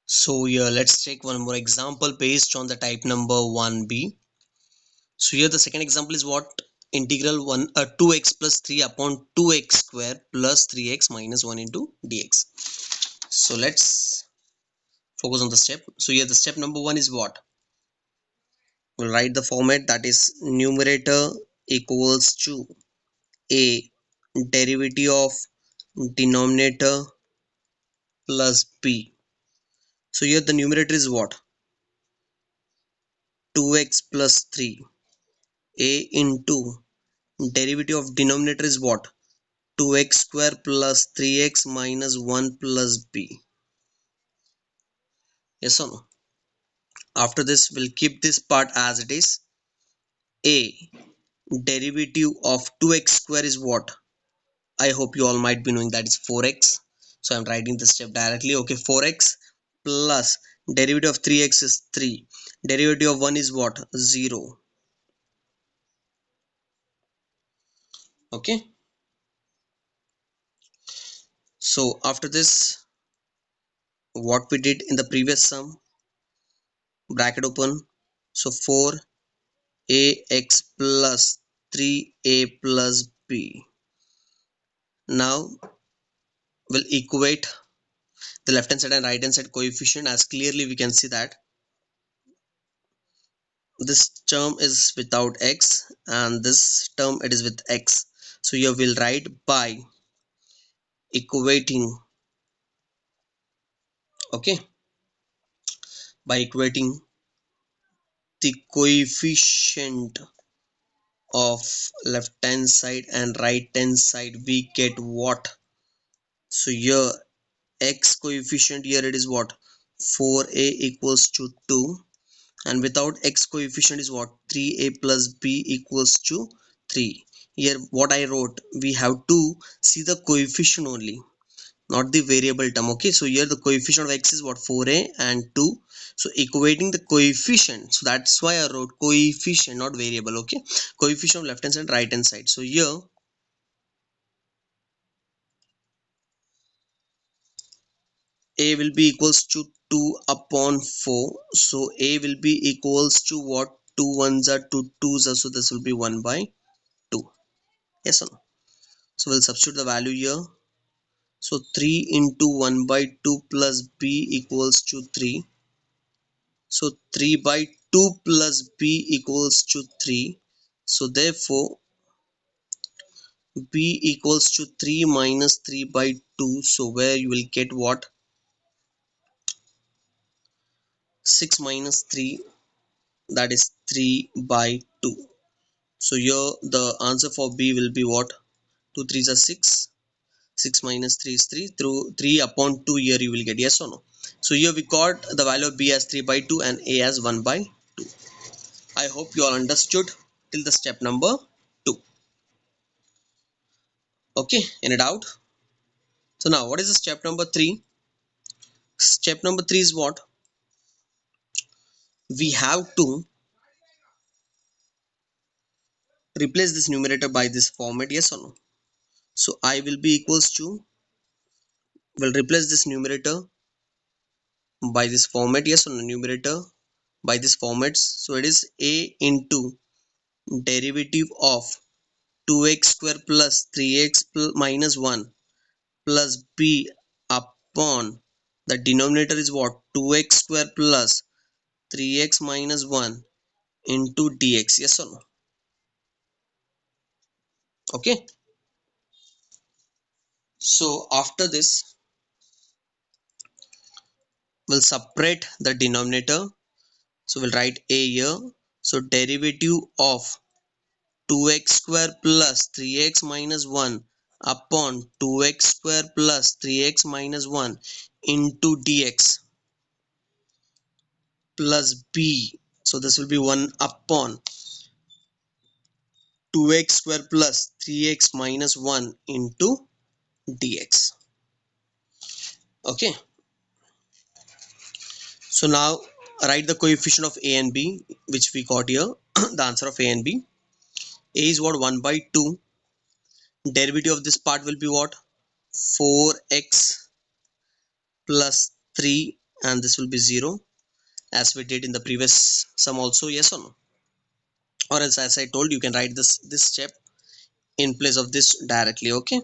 So here let's take one more example based on the type number 1b. So here the second example is what? Integral 2x plus 3 upon 2x square plus 3x minus 1 into dx. So let's focus on the step. So here the step number 1 is what? We'll write the format, that is numerator equals to a derivative of denominator plus b. So here the numerator is what? 2x plus 3. A into derivative of denominator is what? 2x square plus 3x minus 1 plus b. Yes or no? After this, we'll keep this part as it is. A derivative of 2x square is what? I hope you all might be knowing that is 4x. So I'm writing this step directly. Okay, 4x plus derivative of 3x is 3. Derivative of 1 is what? 0. Okay. So after this, what we did in the previous sum, bracket open. So 4ax plus 3a plus b. Now we'll equate the left hand side and right hand side coefficient. As clearly we can see that this term is without x and this term it is with x. So here we'll write by equating, okay, by equating the coefficient of left hand side and right hand side, we get what? So here x coefficient, here it is what? 4a equals to 2, and without x coefficient is what? 3a plus b equals to 3. Here what I wrote, we have to see the coefficient only, not the variable term. Okay, so here the coefficient of x is what? 4a and 2. So equating the coefficient, so that's why I wrote coefficient, not variable. Okay, coefficient of left hand side, right hand side. So here a will be equals to 2 upon 4. So a will be equals to what? 2 ones are 2 twos are, so this will be 1 by 2. Yes or no? So we'll substitute the value here. So 3 into 1 by 2 plus b equals to 3. So 3 by 2 plus b equals to 3. So therefore b equals to 3 minus 3 by 2. So where you will get what? 6 minus 3, that is 3 by 2. So here the answer for b will be what? 2 3s are 6. 6 minus 3 is 3. Through 3 upon 2 here you will get. Yes or no? So here we got the value of b as 3 by 2 and a as 1 by 2. I hope you all understood till the step number 2. Okay, any doubt? So now what is the step number 3? Step number 3 is what? We have to replace this numerator by this format. Yes or no? So I will be equals to, will replace this numerator by this format. Yes or no? Numerator by this formats. So it is a into derivative of 2x square plus 3x minus 1 plus b upon the denominator is what? 2x square plus 3x minus 1 into dx. Yes or no? Okay. So after this, we'll separate the denominator. So we'll write a here. So derivative of 2x square plus 3x minus 1 upon 2x square plus 3x minus 1 into dx plus b. So this will be 1 upon 2x square plus 3x minus 1 into dx. Okay. So now write the coefficient of a and b, which we got here. The answer of a and b. A is what? 1 by 2. Derivative of this part will be what? 4x plus 3 and this will be 0 as we did in the previous sum also, yes or no? Or else, as I told, you can write this step in place of this directly. Okay,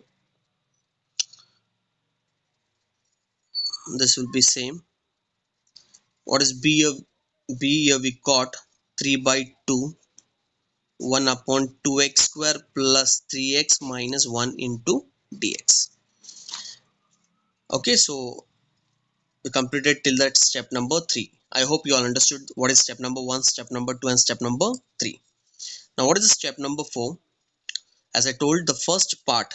this will be same. What is b here? B here we got 3 by 2, 1 upon 2x square plus 3x minus 1 into dx. Okay, so we completed till that step number 3. I hope you all understood what is step number 1, step number 2 and step number 3. Now what is the step number 4? As I told, the first part,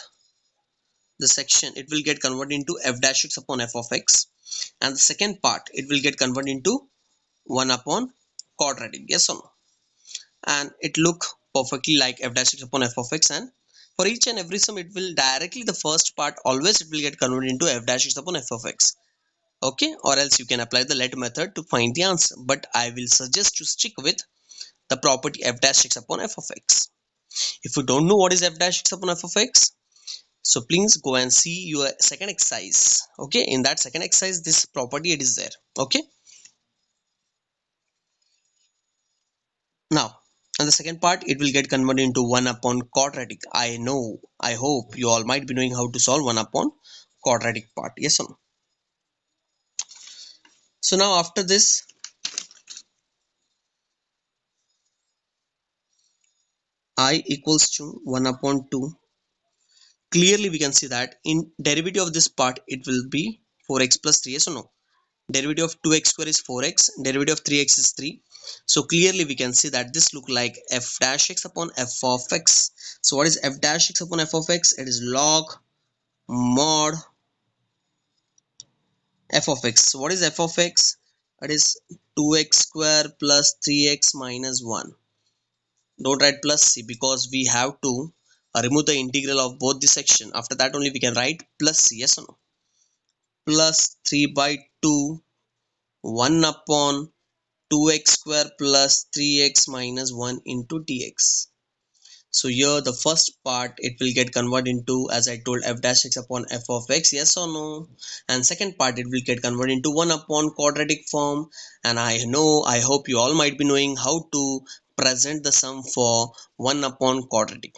the section, it will get converted into f dash x upon f of x, and the second part, it will get converted into 1 upon quadratic, yes or no? And it look perfectly like f dash x upon f of x, and for each and every sum it will directly, the first part always it will get converted into f dash x upon f of x. Okay, or else you can apply the let method to find the answer, but I will suggest to stick with the property f dash x upon f of x. If you don't know what is f dash x upon f of x, so please go and see your second exercise. Okay, in that second exercise this property it is there. Okay, now and the second part, it will get converted into 1 upon quadratic. I know, I hope you all might be knowing how to solve 1 upon quadratic part, yes or no? So now after this, I equals to 1 upon 2. Clearly we can see that in derivative of this part it will be 4x plus 3, yes or no? Derivative of 2x square is 4x, derivative of 3x is 3. So clearly we can see that this look like f dash x upon f of x. So what is f dash x upon f of x? It is log mod f of x. So what is f of x? It is 2x square plus 3x minus 1. Don't write plus c because we have to remove the integral of both the section. After that only we can write plus c, yes or no? Plus 3 by 2, 1 upon 2x square plus 3x minus 1 into dx. So here the first part it will get converted into, as I told, f dash x upon f of x, yes or no? And second part it will get converted into 1 upon quadratic form, and I know, I hope you all might be knowing how to present the sum for 1 upon quadratic.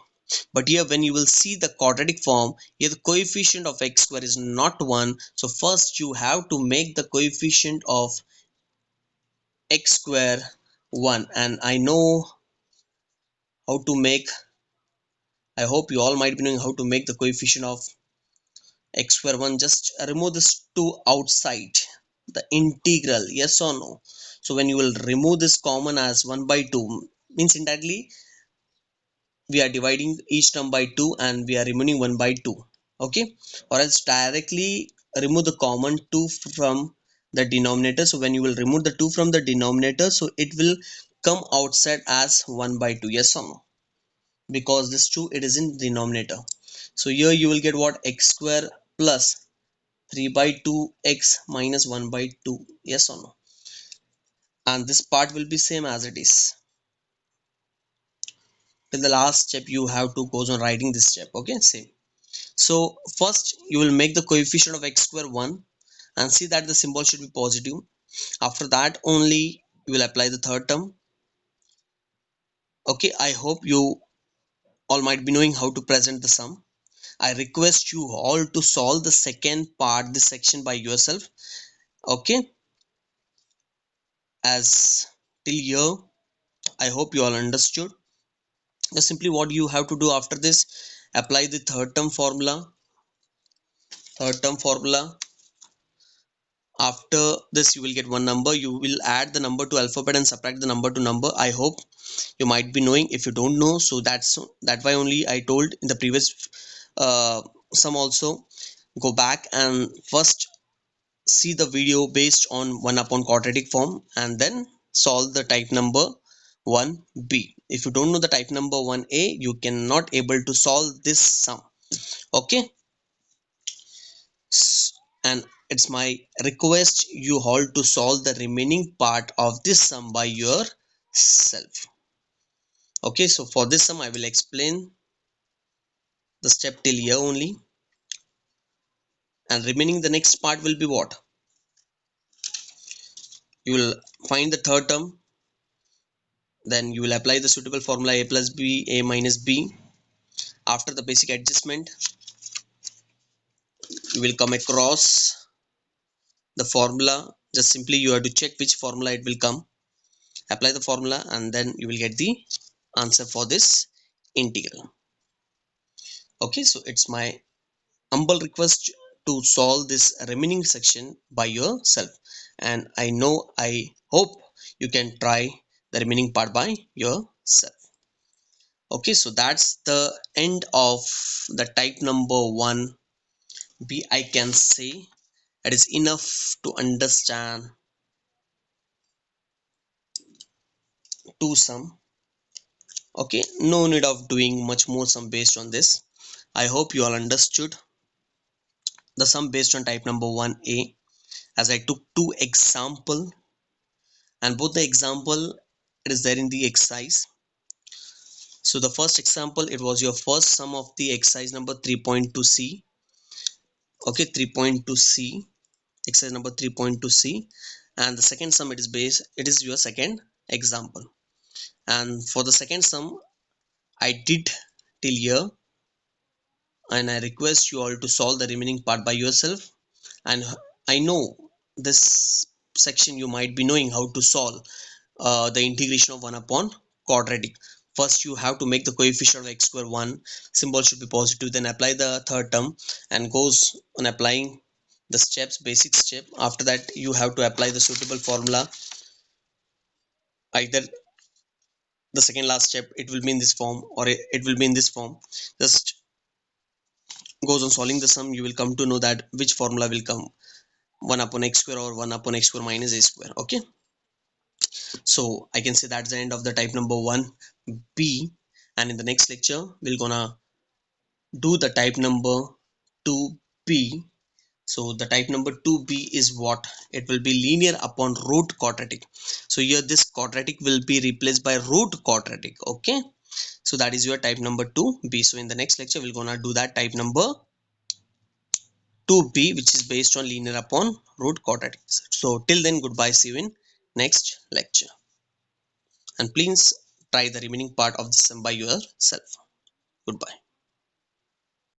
But here when you will see the quadratic form, here the coefficient of x square is not 1, so first you have to make the coefficient of x square 1, and I know how to make, I hope you all might be knowing how to make the coefficient of x square 1. Just remove this 2 outside the integral, yes or no? So when you will remove this common as 1 by 2, means indirectly we are dividing each term by 2 and we are removing 1 by 2. Okay, or else directly remove the common 2 from the denominator. So when you will remove the 2 from the denominator, so it will come outside as 1 by 2, yes or no? Because this 2 it is in denominator. So here you will get what? X square plus 3 by 2 x minus 1 by 2, yes or no? And this part will be same as it is till the last step. You have to goes on writing this step. Okay, same. So first you will make the coefficient of x square 1 and see that the symbol should be positive. After that only you will apply the third term. Okay, I hope you all might be knowing how to present the sum. I request you all to solve the second part, this section by yourself. Okay, as till here I hope you all understood. Just simply what you have to do after this, apply the third term formula. After this you will get one number, you will add the number to alphabet and subtract the number to number. I hope you might be knowing. If you don't know, so that why only I told in the previous sum also, go back and first see the video based on 1 upon quadratic form and then solve the type number 1b. If you don't know the type number 1a, you cannot able to solve this sum. Okay, and it's my request you all to solve the remaining part of this sum by yourself. Okay, so for this sum I will explain the step till here only, and remaining the next part will be what? You will find the third term, then you will apply the suitable formula a plus b, a minus b. After the basic adjustment, you will come across the formula. Just simply you have to check which formula it will come, apply the formula, and then you will get the answer for this integral. Okay, so it's my humble request to solve this remaining section by yourself, and I hope you can try the remaining part by yourself. Okay, so that's the end of the type number 1b. I can say it is enough to understand two sum. Okay, no need of doing much more sum based on this. I hope you all understood the sum based on type number 1a, as I took two example, and both the example it is there in the exercise. So the first example, it was your first sum of the exercise number 3.2c. Okay, 3.2c, exercise number 3.2c, and the second sum, it is your second example. And for the second sum, I did till here, and I request you all to solve the remaining part by yourself. And I know this section you might be knowing how to solve the integration of 1 upon quadratic. First you have to make the coefficient of x square 1, symbol should be positive, then apply the third term, and goes on applying the steps, basic step. After that you have to apply the suitable formula, either the second last step it will be in this form or it will be in this form. Just goes on solving the sum, you will come to know that which formula will come, 1 upon x square or 1 upon x square minus a square. Okay, so I can say that's the end of the type number 1b, and in the next lecture we're gonna do the type number 2b. So the type number 2b is what? It will be linear upon root quadratic. So here this quadratic will be replaced by root quadratic. Okay, so that is your type number 2b. So in the next lecture we're gonna do that type number 2b, which is based on linear upon root quadratic. So till then, goodbye, see you in next lecture, and please try the remaining part of the sum by yourself. Goodbye.